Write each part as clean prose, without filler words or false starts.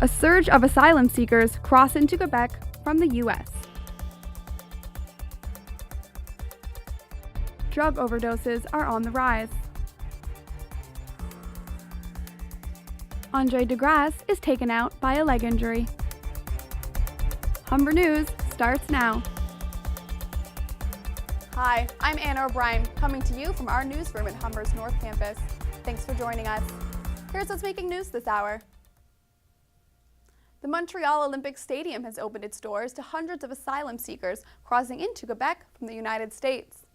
A surge of asylum seekers cross into Quebec from the U.S. Drug overdoses are on the rise. Andre DeGrasse is taken out by a leg injury. Humber News starts now. Hi, I'm Anna O'Brien, coming to you from our newsroom at Humber's North Campus. Thanks for joining us. Here's what's making news this hour. The Montreal Olympic Stadium has opened its doors to hundreds of asylum seekers crossing into Quebec from the United States.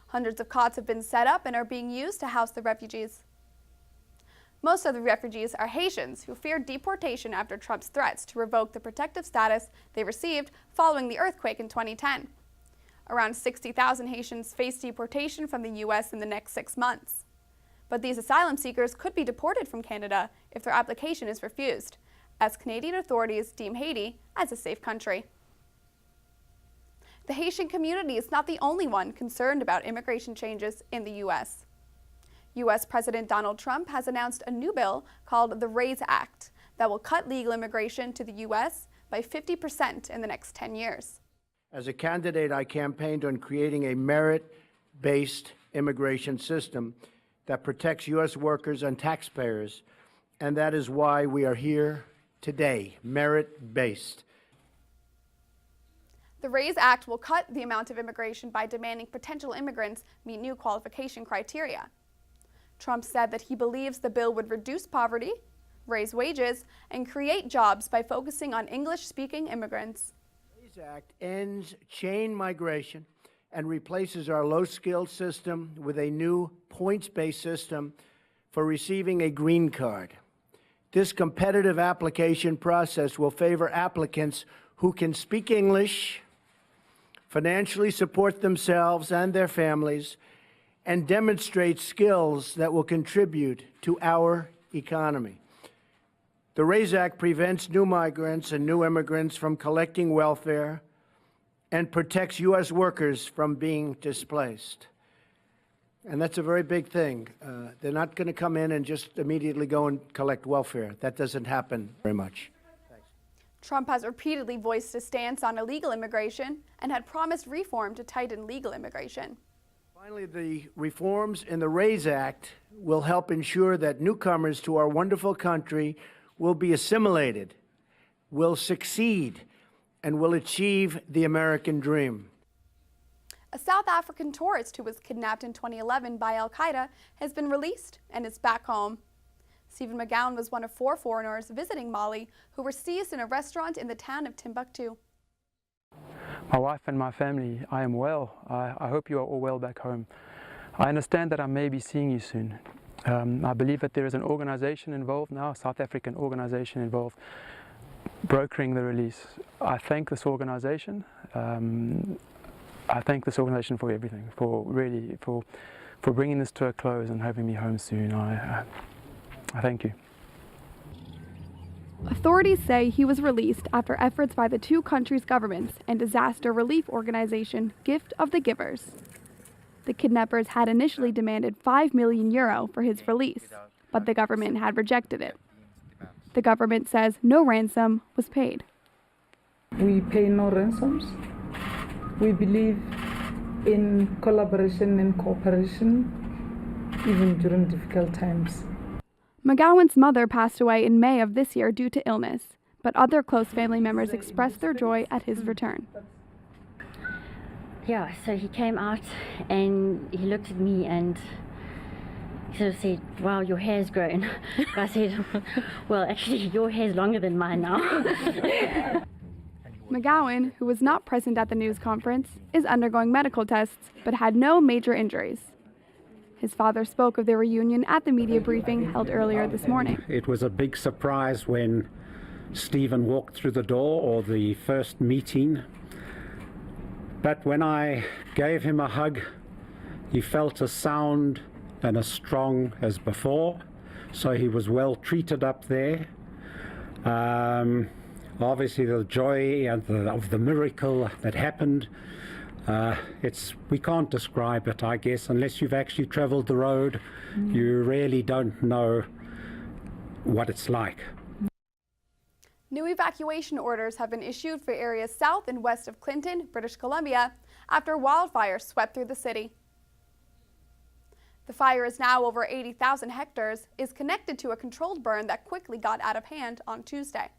Hundreds of cots have been set up and are being used to house the refugees. Most of the refugees are Haitians who fear deportation after Trump's threats to revoke the protective status they received following the earthquake in 2010. Around 60,000 Haitians face deportation from the U.S. in the next 6 months. But these asylum seekers could be deported from Canada if their application is refused, as Canadian authorities deem Haiti as a safe country. The Haitian community is not the only one concerned about immigration changes in the U.S. U.S. President Donald Trump has announced a new bill called the RAISE Act that will cut legal immigration to the U.S. by 50% in the next 10 years. As a candidate, I campaigned on creating a merit-based immigration system that protects U.S. workers and taxpayers, and that is why we are here today, merit-based. The RAISE Act will cut the amount of immigration by demanding potential immigrants meet new qualification criteria. Trump said that he believes the bill would reduce poverty, raise wages, and create jobs by focusing on English-speaking immigrants. The RAISE Act ends chain migration and replaces our low-skilled system with a new points-based system for receiving a green card. This competitive application process will favor applicants who can speak English, financially support themselves and their families, and demonstrate skills that will contribute to our economy. The RAISE Act prevents new migrants and new immigrants from collecting welfare and protects U.S. workers from being displaced. And that's a very big thing. They're not going to come in and just immediately go and collect welfare. That doesn't happen very much. Thanks. Trump has repeatedly voiced a stance on illegal immigration and had promised reform to tighten legal immigration. Finally, the reforms in the RAISE Act will help ensure that newcomers to our wonderful country will be assimilated, will succeed, and will achieve the American dream. A South African tourist who was kidnapped in 2011 by Al-Qaeda has been released and is back home. Stephen McGowan was one of 4 foreigners visiting Mali who were seized in a restaurant in the town of Timbuktu. My wife and my family, I am well. I hope you are all well back home. I understand that I may be seeing you soon. I believe that there is an organization involved now, a South African organization involved, brokering the release. I thank this organization. I thank this organization for everything, for bringing this to a close and having me home soon. I thank you. Authorities say he was released after efforts by the 2 countries' governments and disaster relief organization Gift of the Givers. The kidnappers had initially demanded €5 million for his release, but the government had rejected it. The government says no ransom was paid. We pay no ransoms. We believe in collaboration and cooperation, even during difficult times. McGowan's mother passed away in May of this year due to illness, but other close family members expressed their joy at his return. Yeah, so he came out and he looked at me and he sort of said, "Wow, your hair's grown." I said, "Well, actually, your hair's longer than mine now." McGowan, who was not present at the news conference, is undergoing medical tests but had no major injuries. His father spoke of their reunion at the media briefing held earlier this morning. It was a big surprise when Stephen walked through the door, or the first meeting. But when I gave him a hug, he felt as sound and as strong as before. So he was well treated up there. Obviously the joy and of the miracle that happened, we can't describe it, I guess, unless you've actually traveled the road. You really don't know what it's like. New evacuation orders have been issued for areas south and west of Clinton, British Columbia, after wildfires swept through the city. The fire is now over 80,000 hectares, is connected to a controlled burn that quickly got out of hand on Tuesday.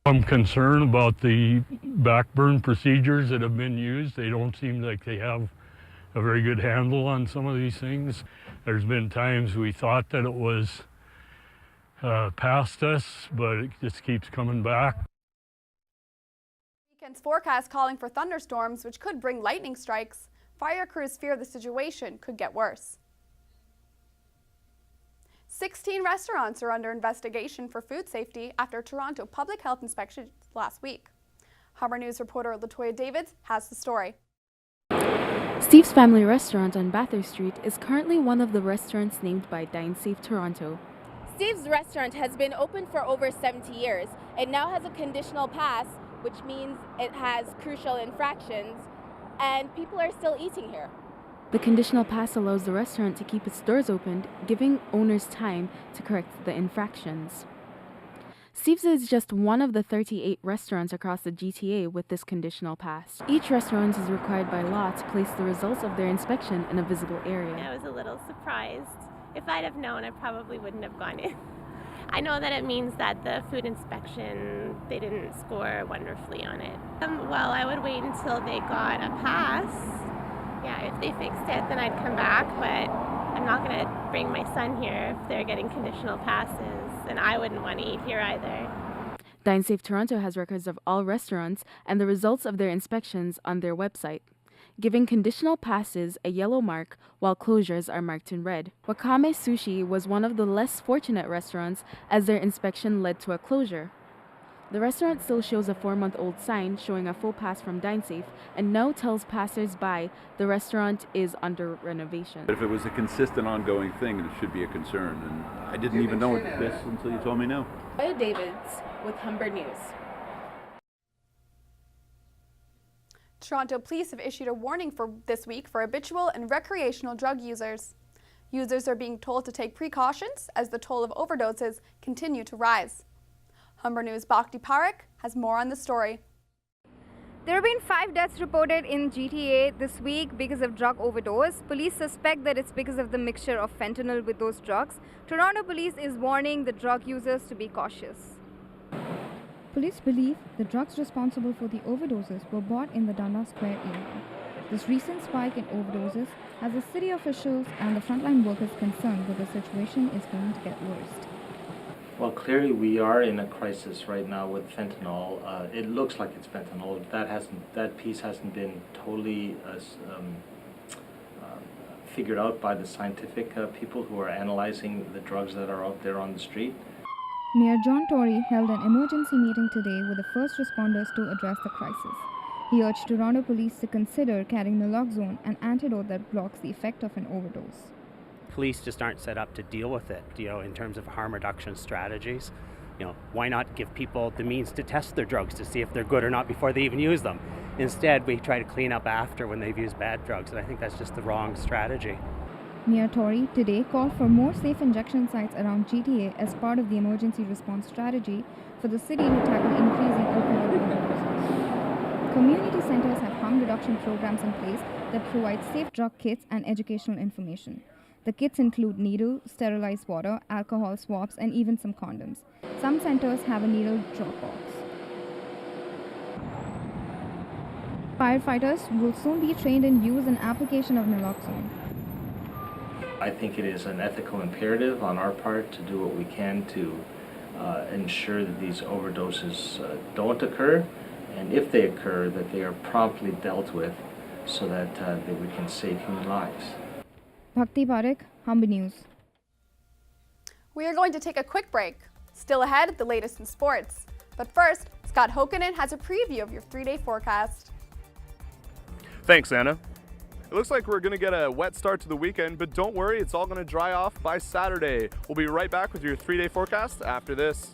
I'm concerned about the backburn procedures that have been used. They don't seem like they have a very good handle on some of these things. There's been times we thought that it was past us, but it just keeps coming back. Weekend's forecast calling for thunderstorms, which could bring lightning strikes. Fire crews fear the situation could get worse. 16 restaurants are under investigation for food safety after Toronto public health inspections last week. Humber News reporter Latoya Davids has the story. Steve's Family Restaurant on Bathurst Street is currently one of the restaurants named by Dine Safe Toronto. Steve's restaurant has been open for over 70 years. It now has a conditional pass, which means it has crucial infractions, and people are still eating here. The conditional pass allows the restaurant to keep its doors open, giving owners time to correct the infractions. Steve's is just one of the 38 restaurants across the GTA with this conditional pass. Each restaurant is required by law to place the results of their inspection in a visible area. I was a little surprised. If I'd have known, I probably wouldn't have gone in. I know that it means that the food inspection, they didn't score wonderfully on it. Well, I would wait until they got a pass. Yeah, if they fixed it, then I'd come back, but I'm not going to bring my son here if they're getting conditional passes, and I wouldn't want to eat here either. Dine Safe Toronto has records of all restaurants and the results of their inspections on their website, giving conditional passes a yellow mark while closures are marked in red. Wakame Sushi was one of the less fortunate restaurants as their inspection led to a closure. The restaurant still shows a 4-month-old sign showing a full pass from DineSafe and now tells passers-by the restaurant is under renovation. If it was a consistent ongoing thing, it should be a concern, and I didn't even know this until you told me now. Latoya Davids with Humber News. Toronto police have issued a warning for this week for habitual and recreational drug users. Users are being told to take precautions as the toll of overdoses continue to rise. Humber News' Bhakti Parekh has more on the story. There have been 5 deaths reported in GTA this week because of drug overdose. Police suspect that it's because of the mixture of fentanyl with those drugs. Toronto police is warning the drug users to be cautious. Police believe the drugs responsible for the overdoses were bought in the Dundas Square area. This recent spike in overdoses has the city officials and the frontline workers concerned that the situation is going to get worse. Well, clearly we are in a crisis right now with fentanyl. It looks like it's fentanyl. That piece hasn't been totally figured out by the scientific people who are analyzing the drugs that are out there on the street. Mayor John Tory held an emergency meeting today with the first responders to address the crisis. He urged Toronto police to consider carrying naloxone, an antidote that blocks the effect of an overdose. Police just aren't set up to deal with it, in terms of harm reduction strategies. Why not give people the means to test their drugs to see if they're good or not before they even use them? Instead, we try to clean up after when they've used bad drugs, and I think that's just the wrong strategy. Mayor Tory today called for more safe injection sites around GTA as part of the emergency response strategy for the city to tackle increasing opioid overdoses. Community centers have harm reduction programs in place that provide safe drug kits and educational information. The kits include needle, sterilized water, alcohol swabs, and even some condoms. Some centers have a needle drop box. Firefighters will soon be trained in use and application of naloxone. I think it is an ethical imperative on our part to do what we can to ensure that these overdoses don't occur, and if they occur, that they are promptly dealt with so that we can save human lives. Bhakti Parekh, Humber News. We are going to take a quick break. Still ahead, the latest in sports. But first, Scott Hokanen has a preview of your 3-day forecast. Thanks, Anna. It looks like we're going to get a wet start to the weekend, but don't worry, it's all going to dry off by Saturday. We'll be right back with your 3-day forecast after this.